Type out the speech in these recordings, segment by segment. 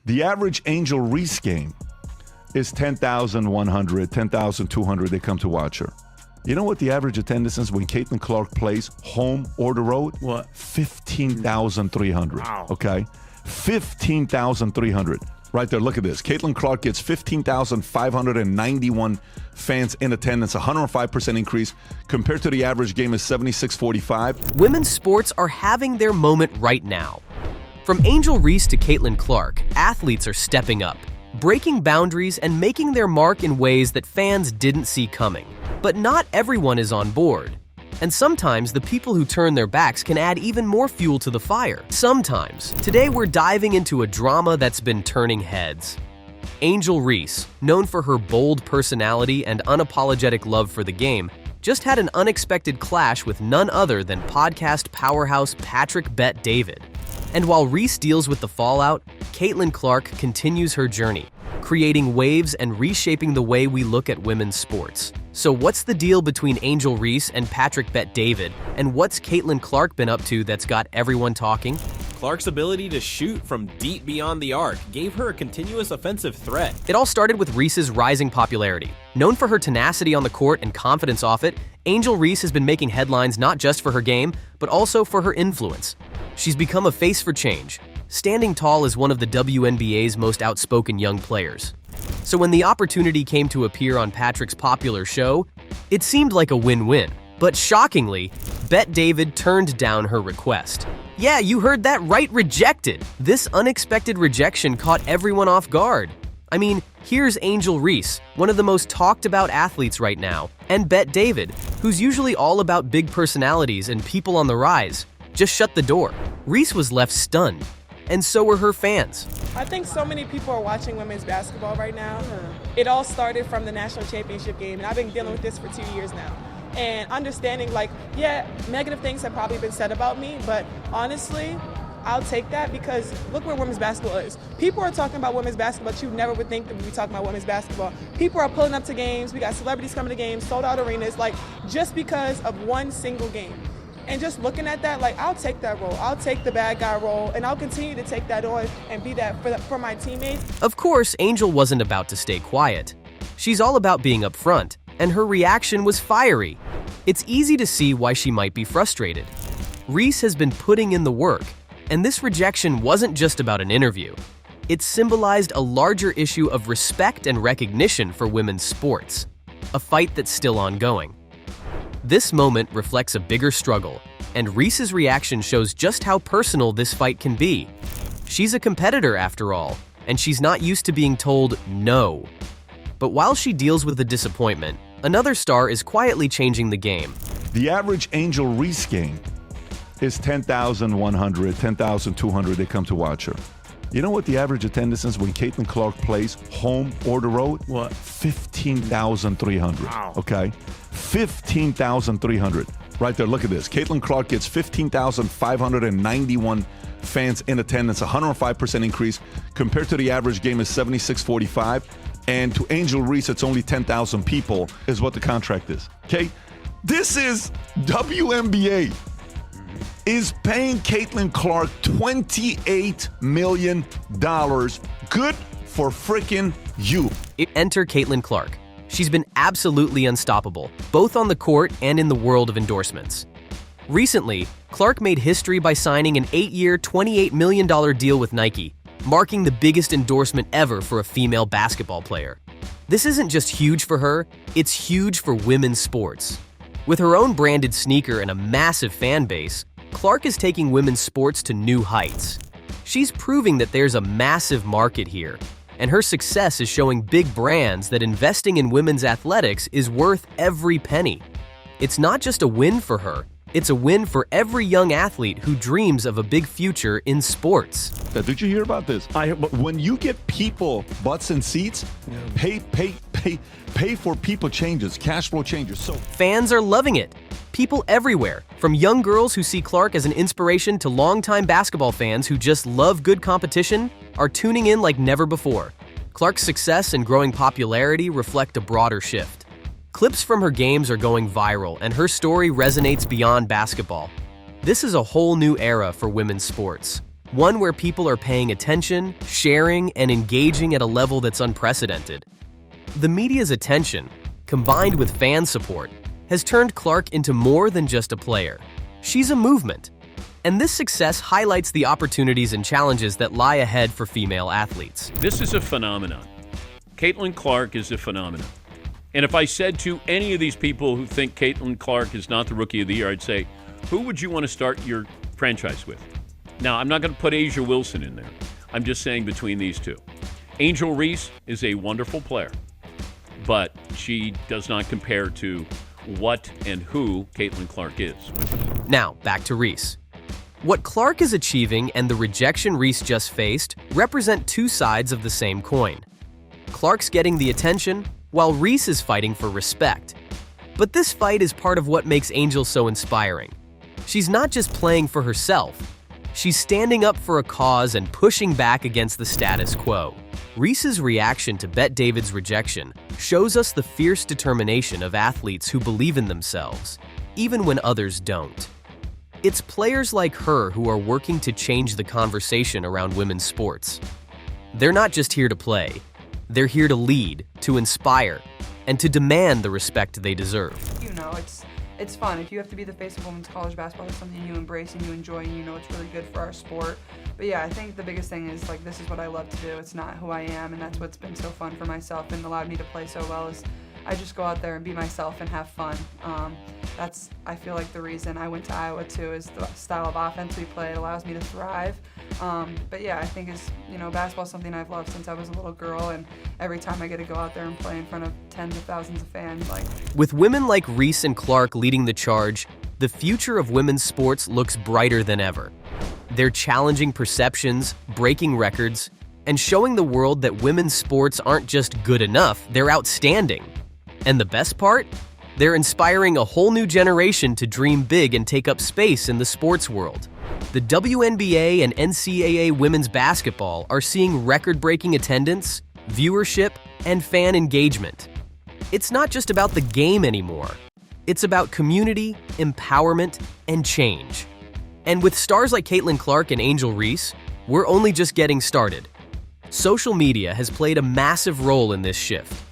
The average Angel Reese game is 10,100, 10,200. They come to watch her. You know what the average attendance is when Caitlin Clark plays home or the road? What? 15,300. Wow. Okay? 15,300. Right there, look at this. Caitlin Clark gets 15,591 fans in attendance, 105% increase compared to the average game is 76.45. Women's sports are having their moment right now. From Angel Reese to Caitlin Clark, athletes are stepping up, breaking boundaries and making their mark in ways that fans didn't see coming. But not everyone is on board. And sometimes the people who turn their backs can add even more fuel to the fire. Sometimes. Today we're diving into a drama that's been turning heads. Angel Reese, known for her bold personality and unapologetic love for the game, just had an unexpected clash with none other than podcast powerhouse Patrick Bet David. And while Reese deals with the fallout, Caitlin Clark continues her journey, creating waves and reshaping the way we look at women's sports. So what's the deal between Angel Reese and Patrick Bet David, and what's Caitlin Clark been up to that's got everyone talking? Clark's ability to shoot from deep beyond the arc gave her a continuous offensive threat. It all started with Reese's rising popularity. Known for her tenacity on the court and confidence off it, Angel Reese has been making headlines not just for her game, but also for her influence. She's become a face for change, standing tall as one of the WNBA's most outspoken young players. So when the opportunity came to appear on Patrick's popular show, it seemed like a win-win. But shockingly, Bet David turned down her request. Yeah, you heard that right, rejected. This unexpected rejection caught everyone off guard. I mean, here's Angel Reese, one of the most talked about athletes right now, and Bet David, who's usually all about big personalities and people on the rise, just shut the door. Reese was left stunned, and so were her fans. I think so many people are watching women's basketball right now. It all started from the national championship game, and I've been dealing with this for 2 years now. And understanding, like, yeah, negative things have probably been said about me, but honestly, I'll take that because look where women's basketball is. People are talking about women's basketball, but you never would think that we'd be talking about women's basketball. People are pulling up to games. We got celebrities coming to games, sold out arenas, like, just because of one single game. And just looking at that, like, I'll take that role. I'll take the bad guy role, and I'll continue to take that on and be that for my teammates. Of course, Angel wasn't about to stay quiet. She's all about being upfront, and her reaction was fiery. It's easy to see why she might be frustrated. Reese has been putting in the work, and this rejection wasn't just about an interview. It symbolized a larger issue of respect and recognition for women's sports, a fight that's still ongoing. This moment reflects a bigger struggle, and Reese's reaction shows just how personal this fight can be. She's a competitor after all, and she's not used to being told no. But while she deals with the disappointment, another star is quietly changing the game. The average Angel Reese game is 10,100, 10,200. They come to watch her. You know what the average attendance is when Caitlin Clark plays home or the road? What? 15,300. Wow. Okay? 15,300. Right there, look at this. Caitlin Clark gets 15,591 fans in attendance, 105% increase compared to the average game is 76.45. And to Angel Reese, it's only 10,000 people is what the contract is. Okay? This is WNBA is paying Caitlin Clark $28 million. Good for freaking you. Enter Caitlin Clark. She's been absolutely unstoppable, both on the court and in the world of endorsements. Recently, Clark made history by signing an 8-year, $28 million deal with Nike, marking the biggest endorsement ever for a female basketball player. This isn't just huge for her, it's huge for women's sports. With her own branded sneaker and a massive fan base, Clark is taking women's sports to new heights. She's proving that there's a massive market here, and her success is showing big brands that investing in women's athletics is worth every penny. It's not just a win for her, it's a win for every young athlete who dreams of a big future in sports. Did you hear about this? When you get people butts and seats, pay for people changes, cash flow changes. So fans are loving it. People everywhere, from young girls who see Clark as an inspiration to longtime basketball fans who just love good competition, are tuning in like never before. Clark's success and growing popularity reflect a broader shift. Clips from her games are going viral, and her story resonates beyond basketball. This is a whole new era for women's sports. one where people are paying attention, sharing, and engaging at a level that's unprecedented. The media's attention, combined with fan support, has turned Clark into more than just a player. She's a movement. And this success highlights the opportunities and challenges that lie ahead for female athletes. This is a phenomenon. Caitlin Clark is a phenomenon. And if I said to any of these people who think Caitlin Clark is not the Rookie of the Year, I'd say, who would you want to start your franchise with? Now, I'm not going to put Asia Wilson in there. I'm just saying between these two. Angel Reese is a wonderful player, but she does not compare to what and who Caitlin Clark is. Now, back to Reese. What Clark is achieving and the rejection Reese just faced represent two sides of the same coin. Clark's getting the attention, while Reese is fighting for respect. But this fight is part of what makes Angel so inspiring. She's not just playing for herself. She's standing up for a cause and pushing back against the status quo. Reese's reaction to Bette David's rejection shows us the fierce determination of athletes who believe in themselves, even when others don't. It's players like her who are working to change the conversation around women's sports. They're not just here to play. They're here to lead, to inspire, and to demand the respect they deserve. You know, it's fun. If you have to be the face of women's college basketball, it's something you embrace and you enjoy and you know it's really good for our sport. But yeah, I think the biggest thing is, like, this is what I love to do. It's not who I am, and that's what's been so fun for myself and allowed me to play so well is I just go out there and be myself and have fun. That's, I feel like, the reason I went to Iowa too, is the style of offense we play. It allows me to thrive. But yeah, I think basketball is something I've loved since I was a little girl, and every time I get to go out there and play in front of tens of thousands of fans, With women like Reese and Clark leading the charge, the future of women's sports looks brighter than ever. They're challenging perceptions, breaking records, and showing the world that women's sports aren't just good enough, they're outstanding. And the best part? They're inspiring a whole new generation to dream big and take up space in the sports world. The WNBA and NCAA women's basketball are seeing record-breaking attendance, viewership, and fan engagement. It's not just about the game anymore. It's about community, empowerment, and change. And with stars like Caitlin Clark and Angel Reese, we're only just getting started. Social media has played a massive role in this shift.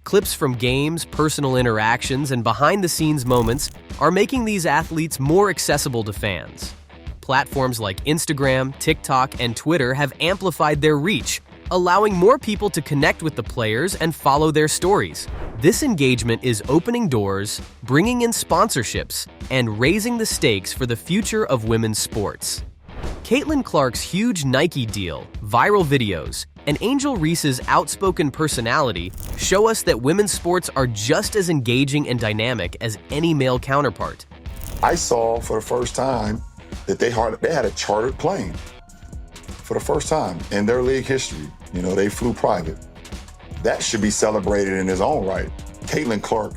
Clips from games, personal interactions, and behind-the-scenes moments are making these athletes more accessible to fans. Platforms like Instagram, TikTok, and Twitter have amplified their reach, allowing more people to connect with the players and follow their stories. This engagement is opening doors, bringing in sponsorships, and raising the stakes for the future of women's sports. Caitlin Clark's huge Nike deal, viral videos, and Angel Reese's outspoken personality show us that women's sports are just as engaging and dynamic as any male counterpart. I saw for the first time that they had a chartered plane for the first time in their league history. You know, they flew private. That should be celebrated in its own right. Caitlin Clark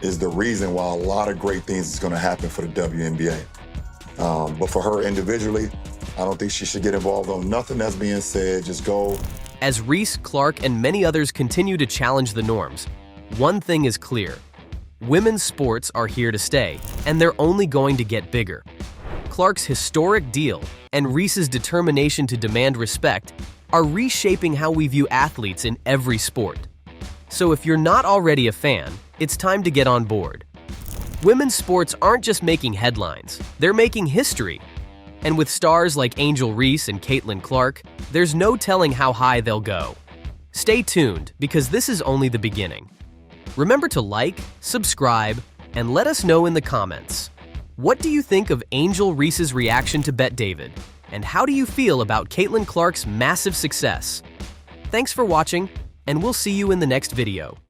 is the reason why a lot of great things is going to happen for the WNBA. But for her individually, I don't think she should get involved on nothing that's being said. Just go. As Reese, Clark, and many others continue to challenge the norms, one thing is clear. Women's sports are here to stay, and they're only going to get bigger. Clark's historic deal and Reese's determination to demand respect are reshaping how we view athletes in every sport. So if you're not already a fan, it's time to get on board. Women's sports aren't just making headlines, they're making history. And with stars like Angel Reese and Caitlin Clark, there's no telling how high they'll go. Stay tuned, because this is only the beginning. Remember to like, subscribe, and let us know in the comments. What do you think of Angel Reese's reaction to Bette David? And how do you feel about Caitlin Clark's massive success? Thanks for watching, and we'll see you in the next video.